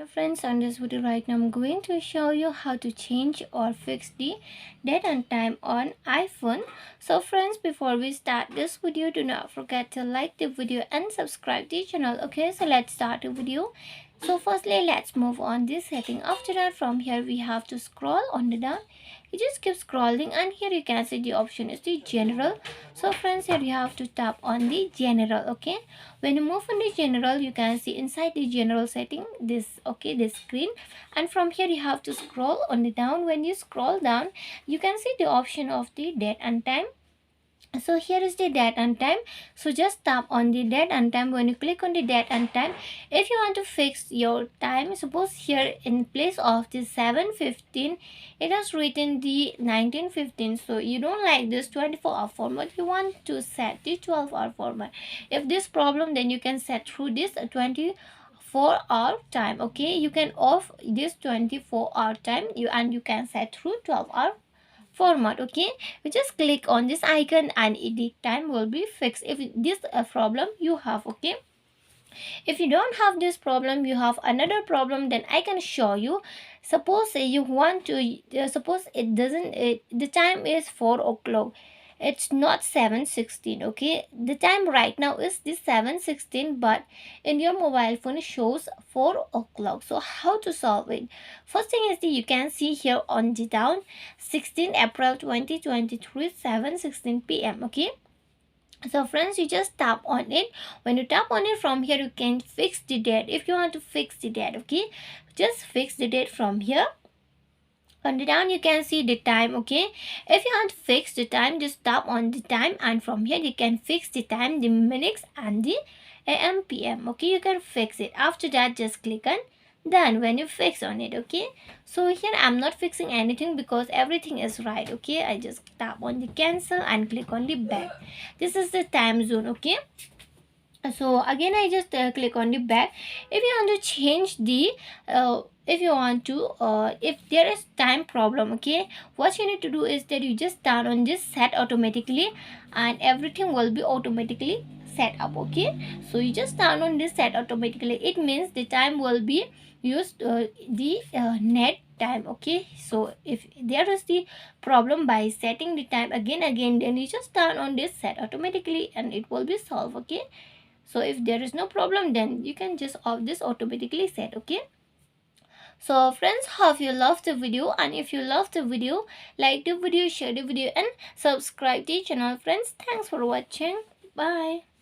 Hello friends, on this video right now I'm going to show you how to change or fix the date and time on iPhone. So friends, before we start this video, do not forget to like the video and subscribe to the channel. Okay, so let's start the video. So firstly, let's move on this setting. After that, from here we have to scroll on the down. You just keep scrolling and here you can see the option is the general. So friends, here you have to tap on the general. Okay, when you move on the general, you can see inside the general setting this screen, and from here you have to scroll on the down. When you scroll down, you can see the option of the date and time. So here is the date and time, so just tap on the date and time. When you click on the date and time, if you want to fix your time, suppose here in place of the 7:15 it has written the 19:15, so you don't like this 24-hour format, you want to set the 12-hour format. If this problem, then you can set through this 24-hour time. Okay, you can off this 24-hour time, you can set through 12-hour format. Okay, you just click on this icon and the time will be fixed if this problem you have. Okay, if you don't have this problem, you have another problem, then I can show you. Suppose you want to suppose it doesn't the time is 4 o'clock, it's not 7:16. Okay, the time right now is the 7:16, but in your mobile phone it shows 4 o'clock. So how to solve it? First thing is that you can see here on the down, 16 April 2023, 7:16 p.m. Okay, so friends, you just tap on it. When you tap on it, from here you can fix the date if you want to fix the date. Okay, just fix the date from here. On the down you can see the time. Okay, if you want to fix the time, just tap on the time, and from here you can fix the time, the minutes and the am pm. Okay, you can fix it. After that, just click on done when you fix on it. Okay, so here I'm not fixing anything because everything is right. Okay, I just tap on the cancel and click on the back. This is the time zone. Okay, so again I just click on the back. If you want to change the if you want to if there is time problem, okay, what you need to do is that you just turn on this set automatically and everything will be automatically set up. Okay, so you just turn on this set automatically, it means the time will be used the net time. Okay, so if there is the problem by setting the time again, then you just turn on this set automatically and it will be solved. Okay, so if there is no problem, then you can just off this automatically set. Okay, so friends, hope you love the video, and if you love the video, like the video, share the video and subscribe to the channel. Friends, thanks for watching. Bye.